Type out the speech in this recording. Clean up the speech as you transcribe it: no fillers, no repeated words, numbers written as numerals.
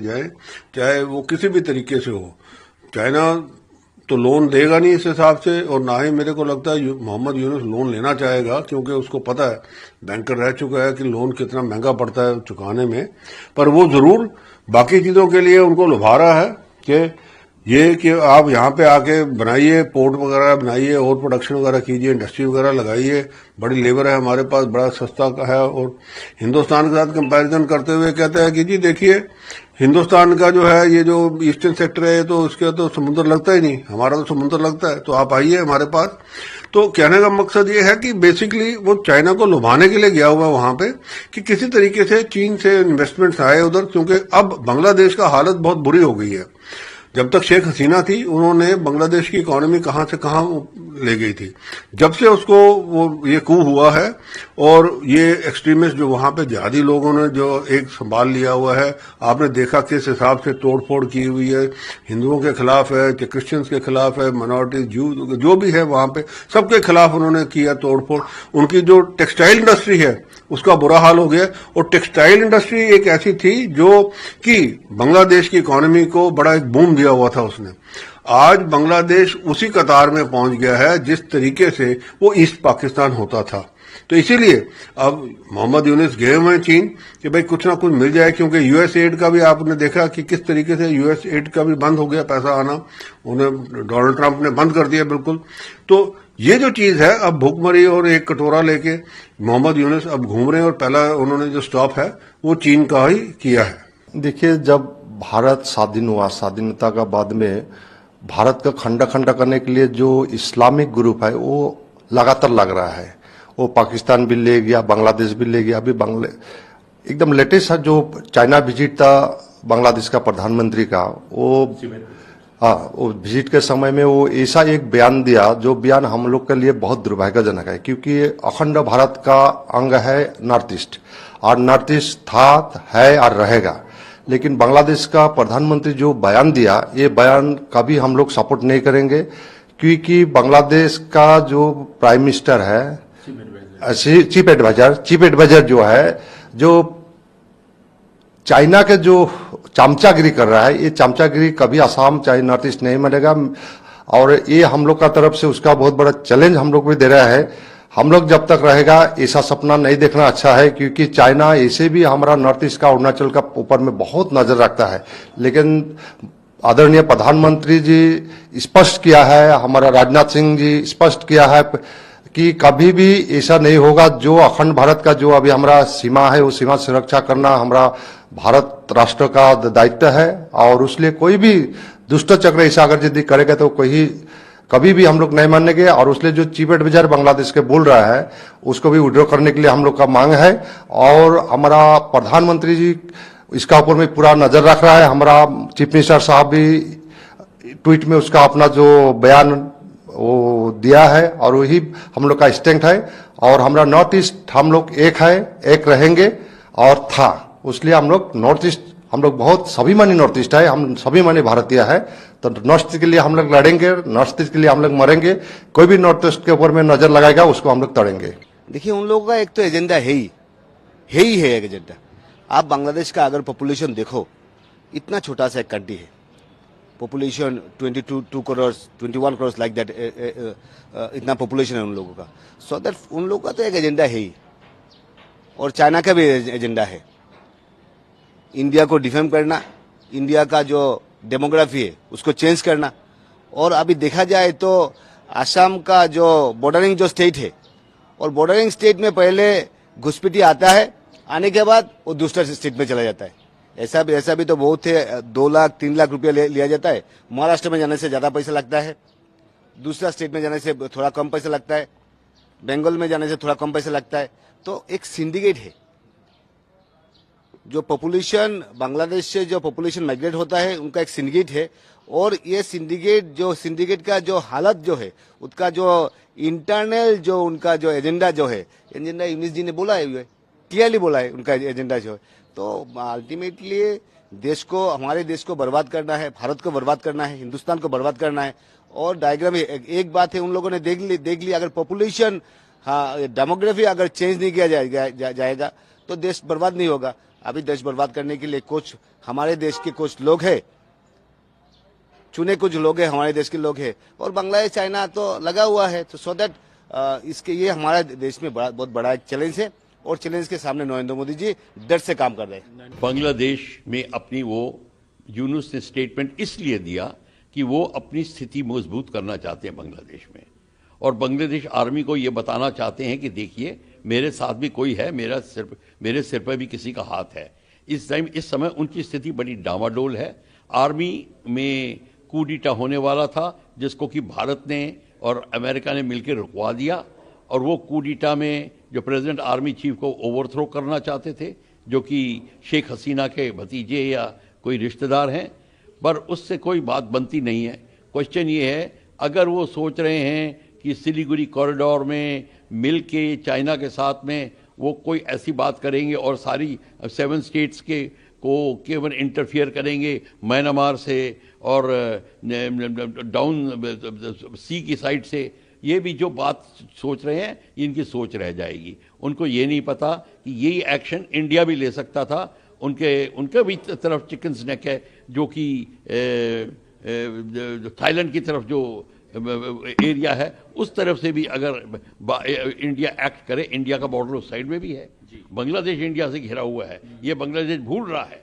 जाए, चाहे वो किसी भी तरीके से हो। चाइना तो लोन देगा नहीं इस हिसाब से, और ना ही मेरे को लगता है मोहम्मद यूनुस लोन लेना चाहेगा, क्योंकि उसको पता है, बैंकर रह चुका है कि लोन कितना महंगा पड़ता है चुकाने में। पर वो जरूर बाकी चीजों के लिए उनको लुभा रहा है कि ये कि आप यहाँ पे आके बनाइए, पोर्ट वगैरह बनाइए और प्रोडक्शन वगैरह कीजिए, इंडस्ट्री वगैरह लगाइए, बड़ी लेबर है हमारे पास, बड़ा सस्ता का है। और हिंदुस्तान के साथ कंपैरिजन करते हुए कहते हैं कि जी देखिए, हिंदुस्तान का जो है ये जो ईस्टर्न सेक्टर है तो उसके तो समुद्र लगता ही नहीं, हमारा तो समुद्र लगता है, तो आप आइए हमारे पास। तो कहने का मकसद ये है कि बेसिकली वो चाइना को लुभाने के लिए गया हुआ वहां पे कि किसी तरीके से चीन से इन्वेस्टमेंट्स आए उधर, क्योंकि अब बांग्लादेश का हालत बहुत बुरी हो गई है। जब तक शेख हसीना थी, उन्होंने बांग्लादेश की इकोनॉमी कहां से कहां ले गई थी। जब से उसको वो ये कू हुआ है और ये एक्सट्रीमिस्ट जो वहां पे जिहादी लोगों ने जो एक संभाल लिया हुआ है, आपने देखा किस हिसाब से तोड़फोड़ की हुई है, हिंदुओं के खिलाफ है, क्रिश्चियंस के खिलाफ है, माइनॉरिटीज, जू जो भी है वहां पे सबके खिलाफ उन्होंने किया तोड़फोड़। उनकी जो टेक्सटाइल इंडस्ट्री है उसका बुरा हाल हो गया, और टेक्सटाइल इंडस्ट्री एक ऐसी थी जो कि बांग्लादेश की इकोनॉमी को बड़ा एक बूम दिया हुआ था उसने। आज बांग्लादेश उसी कतार में पहुंच गया है जिस तरीके से वो ईस्ट पाकिस्तान होता था। तो इसीलिए अब मोहम्मद यूनुस गए हुए हैं चीन कि भाई कुछ ना कुछ मिल जाए, क्योंकि यूएस एड का भी आपने देखा कि किस तरीके से यूएस एड का भी बंद हो गया, पैसा आना उन्हें डोनाल्ड ट्रंप ने बंद कर दिया बिल्कुल। तो ये जो चीज है, अब भूखमरी और एक कटोरा लेके मोहम्मद यूनुस अब घूम रहे हैं, और पहला उन्होंने जो स्टॉप है वो चीन का ही किया है। देखिए, जब भारत स्वाधीन हुआ, स्वाधीनता का बाद में भारत का खंडा खंडा करने के लिए जो इस्लामिक ग्रुप है वो लगातार लग रहा है। वो पाकिस्तान भी ले गया, बांग्लादेश भी ले गया। अभी एकदम लेटेस्ट है जो चाइना विजिट था बांग्लादेश का प्रधानमंत्री का, वो विजिट के समय में वो ऐसा एक बयान दिया जो बयान हम लोग के लिए बहुत दुर्भाग्यजनक है, क्योंकि अखंड भारत का अंग है नॉर्थ ईस्ट, और नॉर्थ ईस्ट था, है और रहेगा। लेकिन बांग्लादेश का प्रधानमंत्री जो बयान दिया, ये बयान कभी हम लोग सपोर्ट नहीं करेंगे, क्योंकि बांग्लादेश का जो प्राइम मिनिस्टर है, चीफ एडवाइजर जो है, जो चाइना के जो चामचागिरी कर रहा है, ये चामचागिरी कभी असम चाहे नॉर्थ ईस्ट नहीं मानेगा। और ये हम लोग का तरफ से उसका बहुत बड़ा चैलेंज हम लोग भी दे रहा है। हम लोग जब तक रहेगा ऐसा सपना नहीं देखना अच्छा है, क्योंकि चाइना ऐसे भी हमारा नॉर्थ ईस्ट का, अरुणाचल का ऊपर में बहुत नजर रखता है। लेकिन आदरणीय प्रधानमंत्री जी स्पष्ट किया है, हमारा राजनाथ सिंह जी स्पष्ट किया है कि कभी भी ऐसा नहीं होगा। जो अखंड भारत का जो अभी हमारा सीमा है, वो सीमा सुरक्षा करना हमारा भारत राष्ट्र का दायित्व है, और उसलिए कोई भी दुष्ट चक्र ऐसा अगर यदि करेगा तो कभी भी हम लोग नहीं मानेंगे। और उसलिए जो चीफ एडवाइजर बांग्लादेश के बोल रहा है उसको भी विड्रॉ करने के लिए हम लोग का मांग है, और हमारा प्रधानमंत्री जी इसका ऊपर में पूरा नजर रख रहा है। हमारा चीफ मिनिस्टर साहब भी ट्वीट में उसका अपना जो बयान वो दिया है, और वही हम लोग का स्टैंड है। और हमारा नॉर्थ ईस्ट हम लोग एक है, एक रहेंगे और था, इसलिए हम लोग नॉर्थ ईस्ट, हम लोग बहुत स्वाभिमानी नॉर्थ ईस्ट है, हम स्वाभिमानी भारतीय है। तो नॉर्थ ईस्ट के लिए हम लोग लड़ेंगे, नॉर्थ ईस्ट के लिए हम लोग मरेंगे। कोई भी नॉर्थ ईस्ट के ऊपर में नजर लगाएगा उसको हम लोग तड़ेंगे। देखिए, उन लोगों का एक तो एजेंडा है ही है एक एजेंडा। आप बांग्लादेश का अगर पॉपुलेशन देखो, इतना छोटा सा एक कंट्री है, population 22 crore 21 crore like that, इतना पॉपुलेशन है उन लोगों का। सो दैट उन लोगों का तो एक एजेंडा है ही, और चाइना का भी एजेंडा है, इंडिया को डिफेम करना, इंडिया का जो डेमोग्राफी है उसको चेंज करना। और अभी देखा जाए तो असम का जो बॉर्डरिंग जो स्टेट है, और बॉर्डरिंग स्टेट में पहले घुसपैठी आता है, आने के बाद वो दूसरे स्टेट में चला जाता है। ऐसा भी तो बहुत है, 2 लाख 3 लाख रुपया लिया जाता है। महाराष्ट्र में जाने से ज्यादा पैसा लगता है, दूसरा स्टेट में जाने से थोड़ा कम पैसा लगता है, बंगाल में जाने से थोड़ा कम पैसा लगता है। तो एक सिंडिकेट है, जो पॉपुलेशन बांग्लादेश से जो पॉपुलेशन माइग्रेट होता है उनका एक सिंडिकेट है। और ये सिंडिकेट का जो हालत जो है, उसका जो इंटरनल जो उनका जो एजेंडा यूनुस जी ने बोला है, क्लियरली बोला है उनका एजेंडा जो है। तो अल्टीमेटली हमारे देश को बर्बाद करना है, भारत को बर्बाद करना है, हिंदुस्तान को बर्बाद करना है। और डायग्राम एक बात है, उन लोगों ने देख ली अगर पॉपुलेशन, डेमोग्राफी अगर चेंज नहीं किया जाएगा तो देश बर्बाद नहीं होगा। अभी देश बर्बाद करने के लिए कुछ हमारे देश के कुछ लोग हैं, चुने कुछ लोग हैं, हमारे देश के लोग हैं, और बांग्लादेश चाइना तो लगा हुआ है। तो सो दैट इसके ये हमारे देश में बहुत बड़ा एक चैलेंज है, और चैलेंज के सामने नरेंद्र मोदी जी डर से काम कर रहे हैं। बांग्लादेश में अपनी वो यूनुस ने स्टेटमेंट इसलिए दिया कि वो अपनी स्थिति मजबूत करना चाहते हैं बांग्लादेश में, और बांग्लादेश आर्मी को ये बताना चाहते हैं कि देखिए मेरे साथ भी कोई है, मेरे सिर पर भी किसी का हाथ है। इस समय उनकी स्थिति बड़ी डामाडोल है। आर्मी में कूडिटा होने वाला था, जिसको कि भारत ने और अमेरिका ने मिलकर रुकवा दिया, और वो कूडिटा में जो प्रेसिडेंट आर्मी चीफ को ओवरथ्रो करना चाहते थे, जो कि शेख हसीना के भतीजे या कोई रिश्तेदार हैं, पर उससे कोई बात बनती नहीं है। क्वेश्चन ये है, अगर वो सोच रहे हैं कि सिलीगुड़ी कॉरिडोर में मिल के चाइना के साथ में वो कोई ऐसी बात करेंगे और सारी 7 स्टेट्स के को केवल इंटरफियर करेंगे म्यांमार से और डाउन सी की साइड से, ये भी जो बात सोच रहे हैं इनकी सोच रह जाएगी। उनको ये नहीं पता कि यही एक्शन इंडिया भी ले सकता था। उनके भी तरफ चिकन स्नैक है, जो कि थाईलैंड की तरफ जो एरिया है उस तरफ से भी अगर इंडिया एक्ट करे, इंडिया का बॉर्डर उस साइड में भी है, बांग्लादेश इंडिया से घिरा हुआ है, ये बांग्लादेश भूल रहा है।